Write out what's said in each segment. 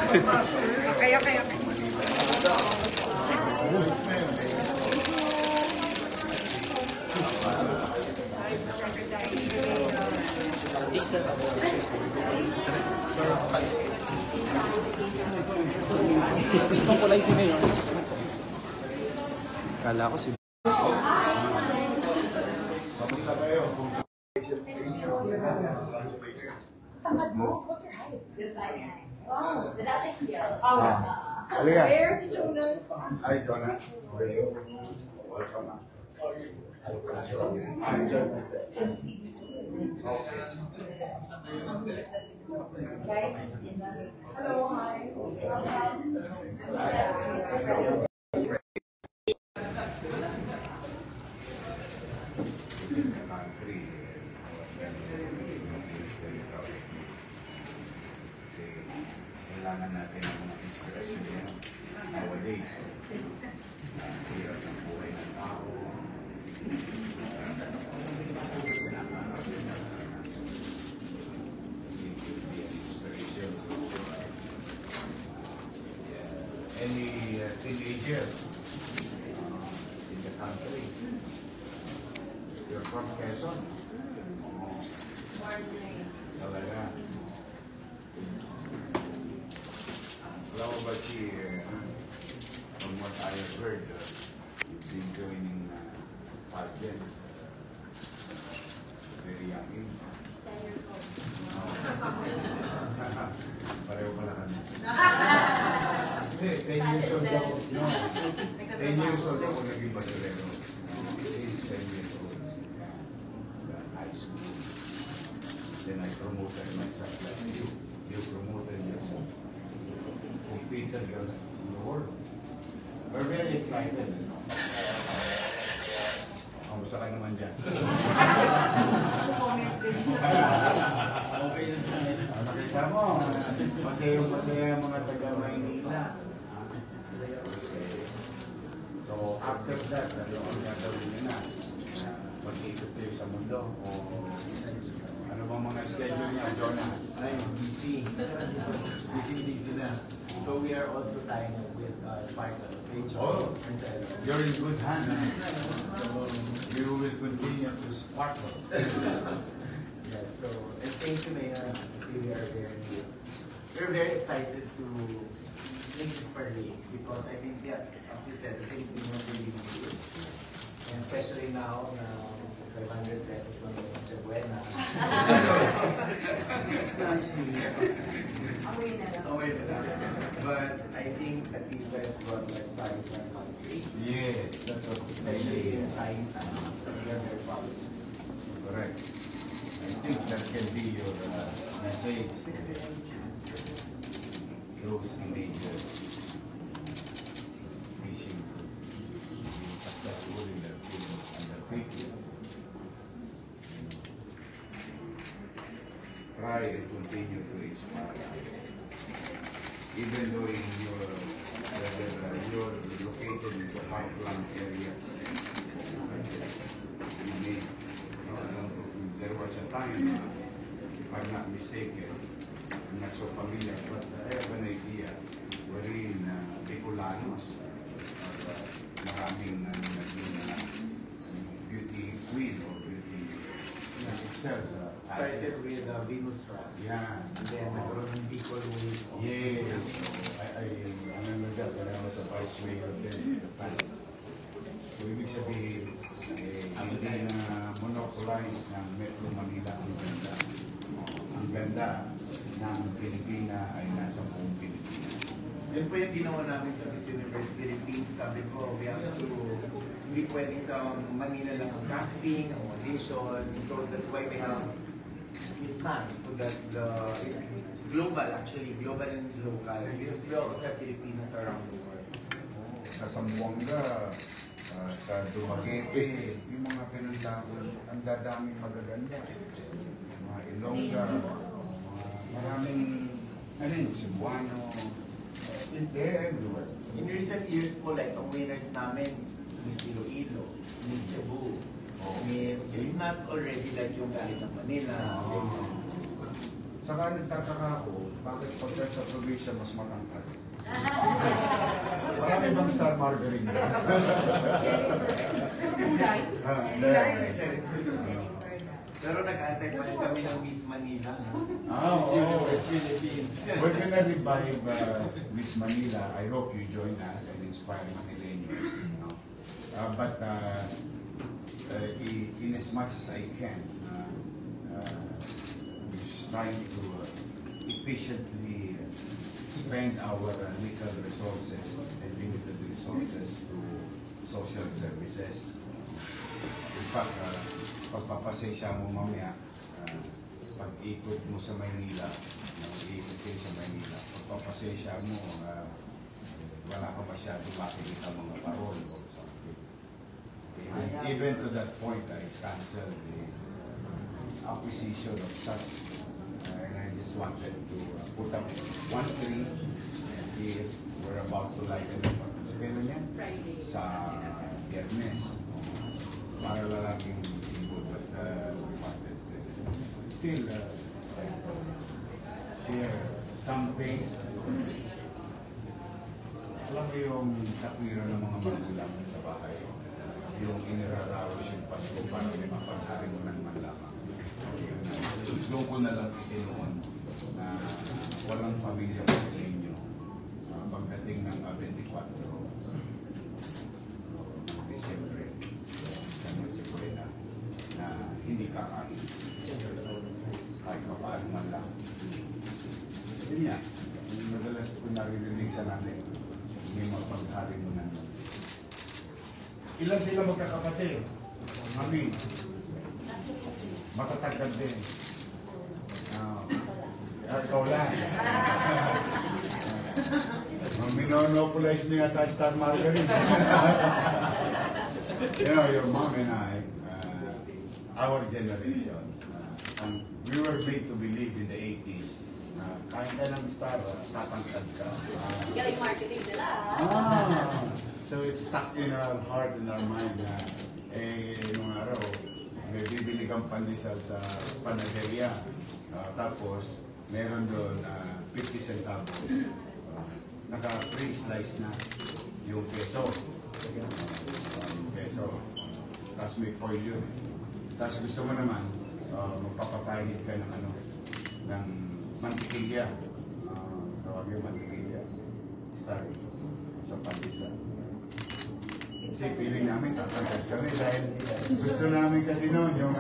Okay, okay, okay. Kala ko si Kamusta kayo? Where's Jonas? Hi, Jonas. How are you? Welcome. Hi, Jonas. Guys, hello, hi. Kailangan natin ng mga inspirasyon yan nowadays. Sa hirap ng buhay ng tao. Inspiration. Any teenager in the country? You're from Quezon? Talaga. Alam mo ba, Chi, from what I have heard, you've been joining pageant very young age. 10 years old. Pareho pala kami. Hindi, 10 years old ako. No. 10 years old ako naging basurero. Since 10 years old. High school. Then I promoted myself like you. You promoted yourself. Competed in the world. We're very excited. Kamusta ka naman dyan? Nakita mo, masaya mga taga-Maynila. So after that, ano ang gagawin nyo na? Mag-ikot kayo sa mundo? O ano bang mga schedule niya, Jonas? Ay, busy. Busy na. So we are also tying up with Sparkle, Rachel, Oh, Marcelo. you're in good hands. You will continue to sparkle. Yes, so and thank you, Mayor. We're very excited to make this parade because I think that, as you said, the Filipino really need it. And especially now, 500 pesos on the Buena. But I think that these guys brought like values to our country. Yes, that's what Especially in trying times. We are very proud. correct. I think that can be your message to those teenagers wishing to be successful in their field and their field. Try and continue to inspire others. Even though in you're located in the heartland areas. There was a time, if I'm not mistaken, I'm not so familiar, but I have an idea wherein Bicolanos, maraming beauty queen or beauty excels. Started with Venus Rock. Yeah. And then nagkaroon ng Bicol Wave. Yes. I remember that when I was a vice mayor then at the time. So, ibig sabihin, hindi na monopolize ng Metro Manila ang ganda. Ang ganda ng Pilipina ay nasa buong Pilipinas. Yun po yung ginawa namin sa Miss Universe Philippines. Sabi ko, we have to, hindi pwedeng sa Manila lang ang casting, ang audition. So that's why we have Miss Man. So that's the global actually, global and local. We also have Filipinas around the world. Sa Zamboanga, sa Dumaguete, yung mga pinuntahan, ang dadaming magaganda. Mga Ilongga, maraming, ano yun, Cebuano, they're everywhere. In recent years po, like ang winners namin, Miss Iloilo, Miss Cebu, Miss, it's not already like yung galing ng Manila. Saka nagtataka ako, bakit pagka sa probinsya mas matangkad? Marami bang star margarine? Pero nag-antay pa rin kami ng Miss Manila. West Philippines. We're gonna revive Miss Manila. I hope you join us and inspire Manileños. But in as much as I can, we're trying to efficiently spend our little resources and limited resources to social services. In fact, pagpapasensya mo mamaya, pag-ikot mo sa Maynila, ikot kayo sa Maynila, pagpapasensya mo, wala ka masyadong makikita mga parol or something. Even to that point, I canceled the acquisition of such, and I just wanted to put up one tree, and here we're about to lighten up. Sabihin na niya? Friday. Sa Biyernes. Para lalaking simbol, but we wanted to still share some things. Alam mo yung takwiran ng mga magulang sa bahay, yung iniraraos yung Pasko para may mapagharimunan man lamang. Doon ko na lang itinuon na walang pamilya Manileño pagdating ng 24 Disyembre sa Noche Buena na hindi kakain kahit papaano man lang. Yun yan, madalas ko naririnig sa natin may mapagharimunan. Ilan sila magkakapatid? Mami, matatagad din. Ikaw lang. Minonopolize niya yata Star Margarine. You know, your mom and I, our generation, we were made to believe in the 80s. Kain ka ng Star, tatangkad ka. Galing marketing nila. So it's stuck in our heart and our mind na nung araw, may bibili kang pandesal sa panaderia. Tapos, meron doon 50 centavos. Naka-pre-slice na yung keso. Tapos may foil yun. Tapos gusto mo naman, magpapapahid ka ng ng mantikilya. Tawag yung mantikilya. Start sa pandesal. Kasi feeling namin tatangkad kami dahil gusto namin kasi noon yung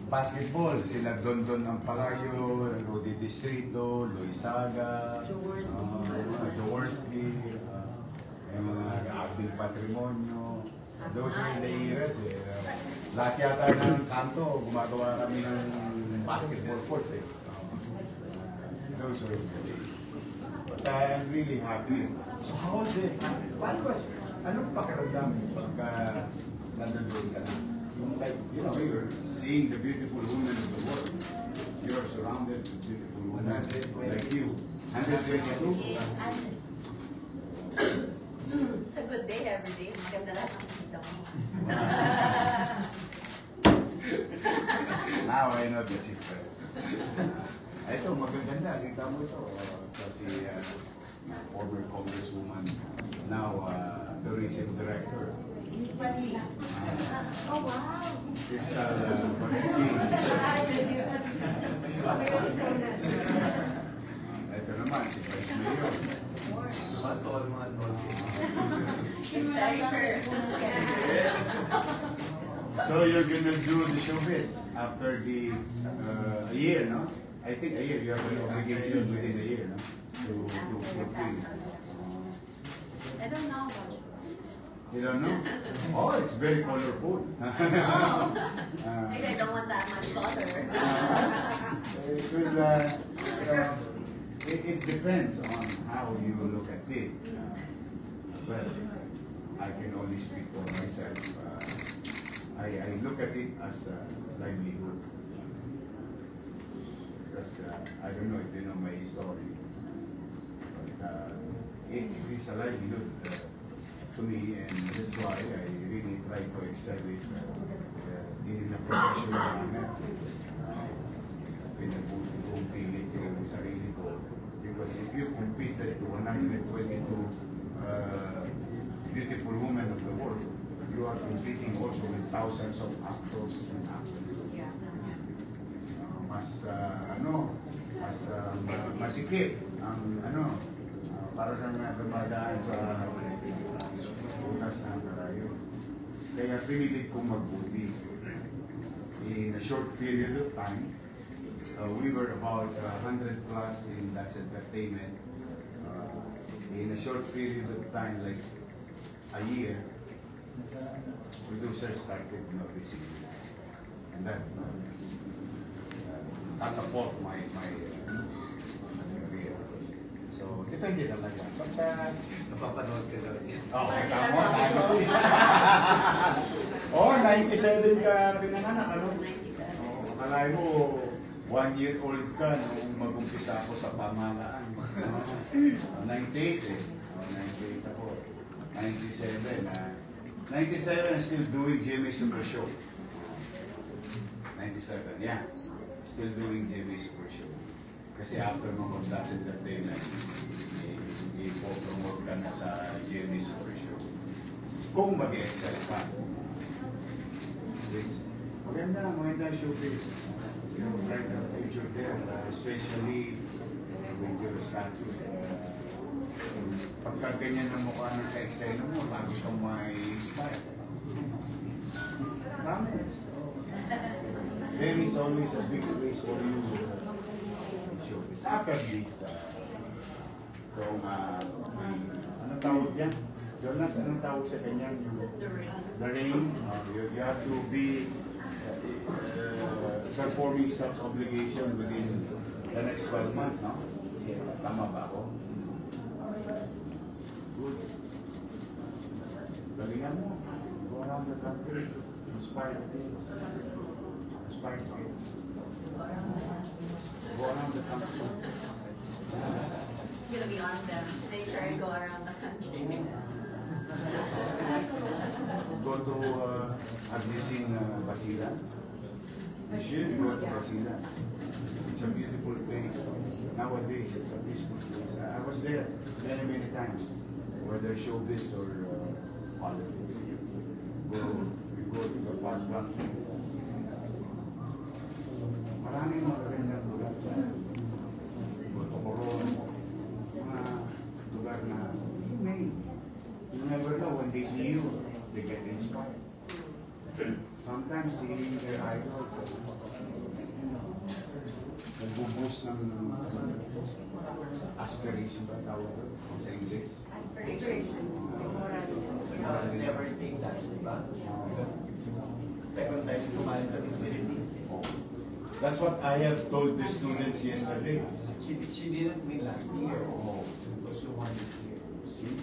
basketball. Sila Dondon ng Palayo, Rudy Distrito, Loizaga, Jaworski, yung mga Abding Patrimonio. Those were the eras eh. Lahat yata ng kanto, gumagawa kami ng basketball court eh. Those were the days. But I'm really happy. So how was it? Anong pakiramdam pagka nandun ka na? Like, you know, you're seeing the beautiful women of the world. You're surrounded with beautiful women like you. 122. It's a good day every day. Maganda lahat ang kita mo. Now I know the secret. Ito, magaganda. Kita mo ito. Ito si former congresswoman, now tourism director. Miss Manila. Oh, wow. Crystal Bonechi. Ito naman, si Vice Mayor. Mga tol. So you're gonna do the showbiz after the a year, no? I think a year. You have an obligation within a year, no? To fulfill. I don't know much. You don't know? Oh, it's very colorful. Maybe I don't want that much color. It will, it depends on how you look at it. Well, I can only speak for myself. I look at it as a livelihood. Because I don't know if you know my story. But it is a livelihood to me, and that's why I really try to excel it in a professional manner. kung pilit ko yung sarili ko. Because if you competed to 122 beautiful women of the world, you are competing also with thousands of actors and actresses. Masikip ang para kang dumadaan sa butas ng karayo. Kaya pinilit kong magbuti. In a short period of time, we were about 100 plus in That's Entertainment. In a short period of time, like a year, producers started noticing me. And that catapult my career. So, depende talaga. Pagka Napapanood ka daw yan. tama, sabi ko siya. 97 ka pinanganak, ano? 97. Akala mo, 1-year-old ka nung mag-umpisa ako sa pamahalaan. 98 eh. 98 ako. 97 97, still doing Jimmy Super Show. 97, yeah. Still doing Jimmy Super Show. Kasi after mo That's Entertainment, i-promote ka na sa Jimmy Super Show. Kung mag-excel ka. Maganda showbiz. You know, bright the future there, especially with your statue. Pagka ganyan na mukha ng ka-excel mo, lagi kang may inspire. Promise. There is always a big place for you to showbiz. After this, kung anong tawag yan? Jonas, anong tawag sa ganyan? The rain. You have to be performing such obligation within the next 12 months, no? Tama ba ako? Good. Galingan mo. Go around the country. Inspire things. Inspire things. Go around the country. It's gonna be on them. Make sure I go around the country. Go to, have you seen Basila? You should go to Basila. It's a beautiful place. Nowadays, it's a peaceful place. I was there many times, whether showbiz or politics. We go to the park. Maraming mga ganyang lugar sa Coron, mga lugar na you never know when they see you, they get inspired. Sometimes seeing their idols, nag-boost ng aspiration ba tawag sa English? Aspiration. Never saying that, diba? Second time sumali sa Miss Philippines. That's what I have told the students yesterday. She didn't win last year. So she won this year. See?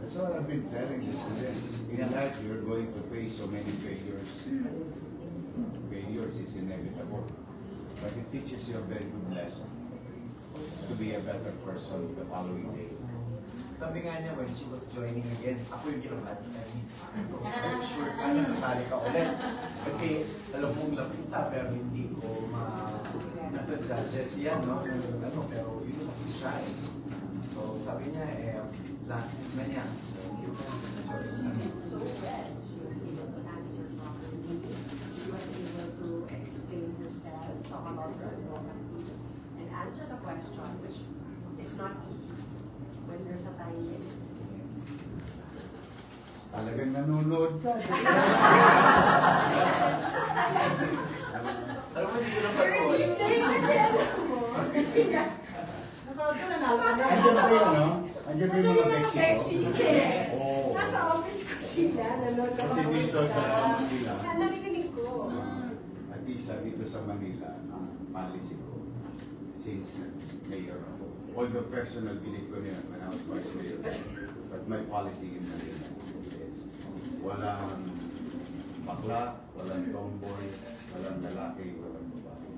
That's what I've been telling the students. In life, you're going to face so many failures. Failures is inevitable. But it teaches you a very good lesson to be a better person the following day. Sabi nga niya, when she was joining again, ako yung ginabat niya. Sure ka na nasali ka ulit. Kasi alam mong lapit ka, pero hindi ko nasa judges yan, no? Ano, pero yun ang siya eh. So sabi niya, last week na niya. So, yun It's so bad. She was able to answer properly. She was able to explain herself, talk about her advocacy, and answer the question, which is not easy when there's a time limit. Talagang nanonood ka. alam mo, hindi ko na panood. Andiyan ba yun, no? Andiyan ba yung mga Mexico? Oo. Nasa office ko sila, nanonood ako. Kasi dito sa Manila, Narinig ko. at isa dito sa Manila, ang policy ko, since mayor ako, although personal belief ko niya when I was vice mayor, but my policy in Manila is walang bakla, walang tomboy, walang lalaki, walang babae.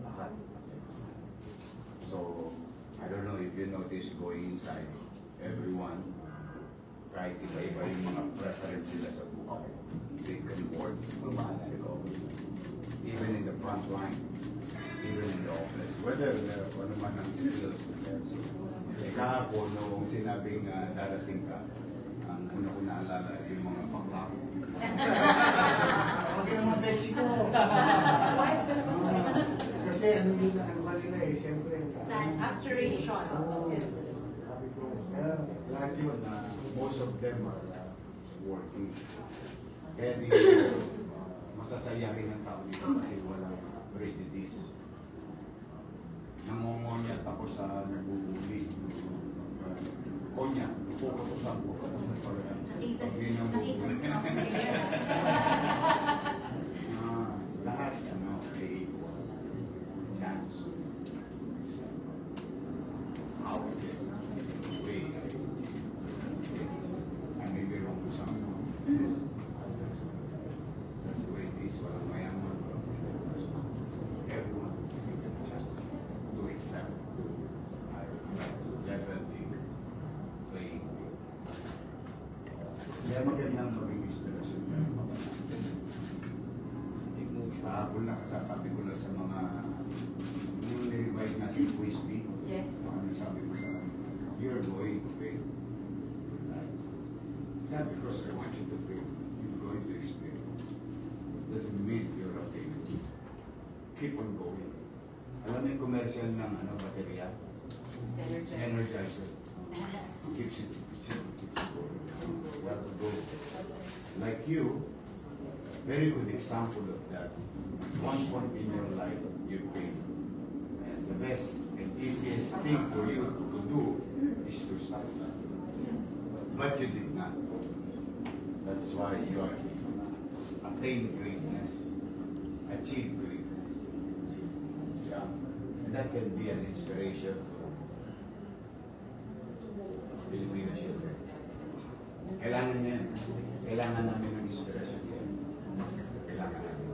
Lahat. So, I don't know if you notice going inside, everyone, kahit iba-iba yung mga preference nila sa buhay, they can work, mamahal ko. Even in the front line, even in the office, whether ano man ang skills nila. So, kahapon, nung sinabing darating ka, ang una ko naalala yung mga paklako. Huwag yung mga bechi ko. Kasi ano nila, ang kanila eh, siyempre. Aspiration. Sabi ko, lahat yun, most of them are working. Kaya di masasayahin ang tao dito kasi walang prejudice. Nangongonya tapos sa nagbubuli. Konya, pupatusan ko. Lahat, may equal chance. It's how it is. The way it is. I may be wrong to some. That's the way it is. Walang mayaman. Everyone will give them a chance to accept level playing. Kaya magandang maging inspiration. Kahapon na kasasabi ko na sa mga yung nirevise natin quiz B. Yes. Sabi ko sa you're going to pay. It's not because I want you to pay. You're going to experience. It doesn't mean you're a failure. Keep on going. Alam mo yung commercial ng baterya? Energizer. Keeps it going. You have to go. Like you, very good example of that. One point in your life, you failed. And the best and easiest thing for you to do is to start. But you did not. That's why you are attained greatness, achieve greatness. Yeah. And that can be an inspiration for Filipino children. Kailangan yan. Kailangan namin ng inspirasyon yan. Kailangan namin.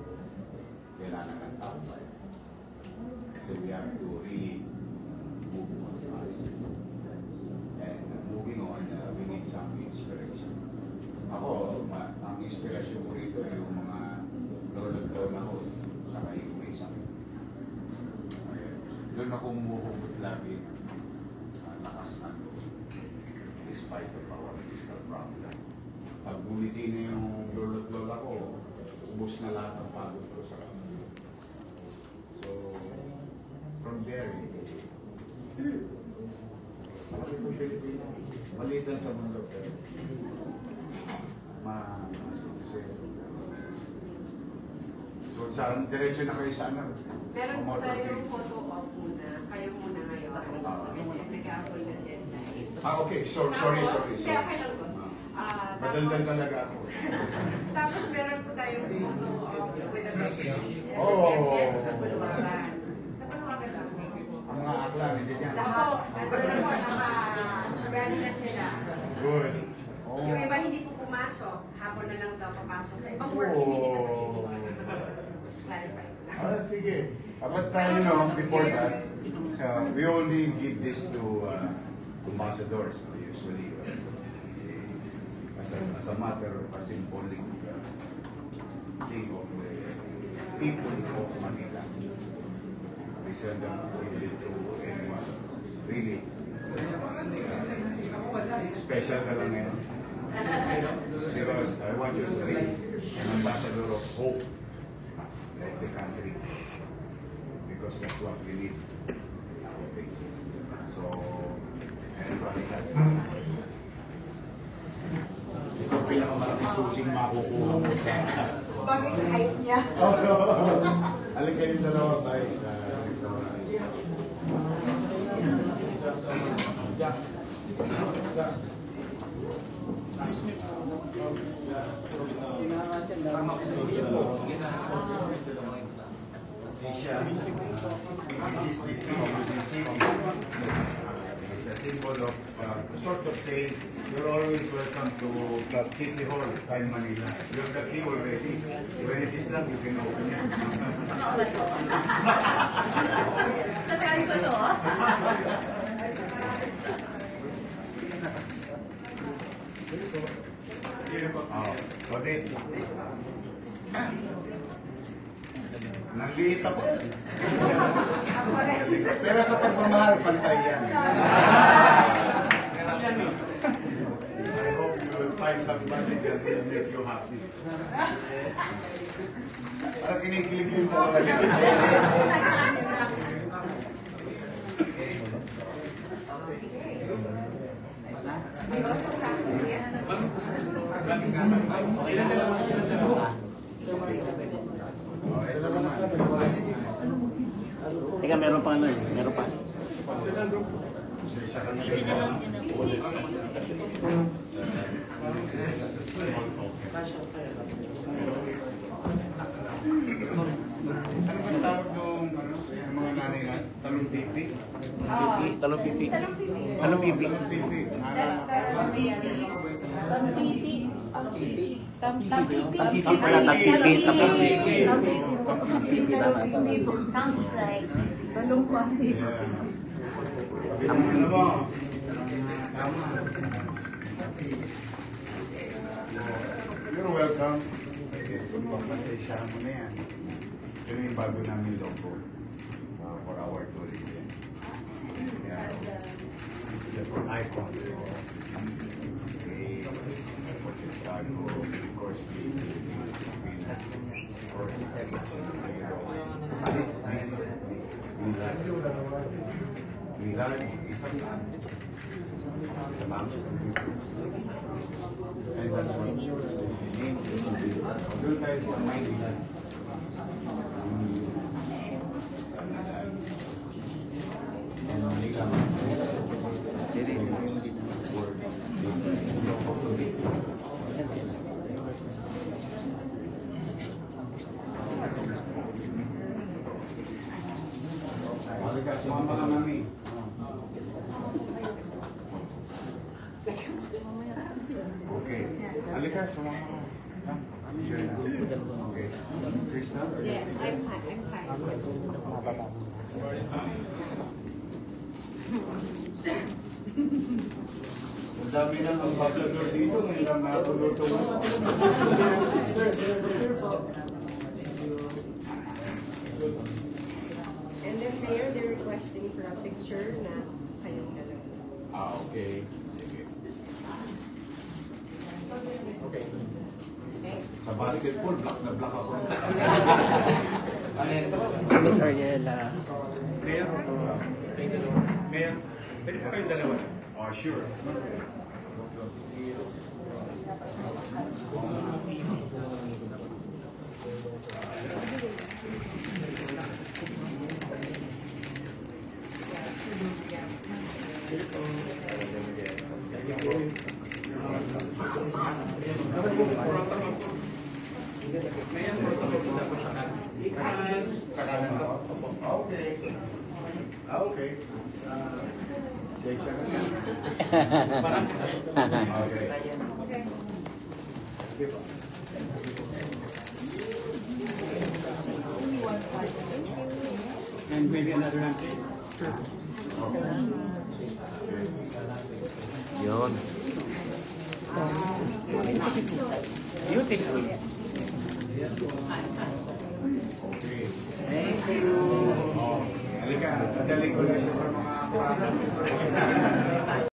Kailangan ng tao. So we have to really move on fast. And moving on, we need some inspiration. Ako, ang inspirasyon ko rito ay yung mga lolo-lola ko, saka yung may isang. Doon ako umuhugot lagi, lakas na doon, despite of our physical problem. Pag bumiti na yung lolo-lola ko, ubos na lahat ang pagod ko sa kanila. So, from there, kasi itong Pilipinas, malitan sa mundo, pero so, saan diretso na kayo sa ano? Meron po tayong photo op muna. Kayo muna ngayon. Kasi nag-apple na deadline. Okay. Sorry. Hindi, okay lang po. Madaldal talaga ako. Tapos meron po tayong photo op with the babies. Oh. Sa Puluwagan. Sa Puluwagan lang. Ang mga akla, hindi niya. Ako, nandun po, naka-ready na sila. Good. Yung iba hindi po pumasok, hapon na lang daw papasok sa ibang work, hindi dito sa city. Clarify ko na. Sige. But before that, we only give this to ambassadors usually. As a matter of a symbolic thing of the people of Manila. We send them to anyone. Really. Special ka lang ngayon. Because I want you to be an ambassador of hope of the country. Because that's what we need nowadays. So, everybody can. Ito ang pinakamalaking susing makukuha mo sa... Bakit height niya? Alin kayong dalawa, guys. This is the king of the city. It's a symbol of sort of saying you're always welcome to City Hall in Manila. You're the king already. When it is not, you can open it. Tatry ko to, Kodits. Naliit ako. Pero sa pagmamahal, pantay yan. I hope you will find somebody that will make you happy. Parang kinikilig yung dalawa niya. Teka, meron pa ano eh. Meron pa. Hindi na lang din ako. Ano ba tawag nung mga nanay na? Talong pipi? Talong pipi. Talong pipi. Talong pipi. Talong pipi. That's baby. Tampipi. Tampipi. Tampipi. Tampipi pala, tampipi. Tampipi. Tampipi. Sounds like balungkwati. Yeah. Ano mo? Tama. You're welcome. So, pagpasensyahan mo na yan. Ito yung bago namin logo for our tourism. Yeah. The icons. Okay. For Chicago, of course, this is Milad. Milad is a land. The moms and peoples. And that's what the name is. Doon tayo sa Maynila. Halika, sumama ka, mami. Okay. Halika, sumama ka. Join us. Okay. Crystal? Yes, I'm fine. Ang dami ng ambassador dito, ngayon lang nakuluto mo. And then Mayor, they're requesting for a picture na kayong dalawa. Okay. Sige. Okay. Sa basketball, black na black ako. Miss Ariela. Mayor, Mayor, pwede pa kayong dalawa na? Oh, sure. Sa kanan ako? Okay. Okay. Session na. Okay. And maybe another one, please. Yun. Beautiful. Okay. Thank you. Oh, halika, sadali ko na siya sa mga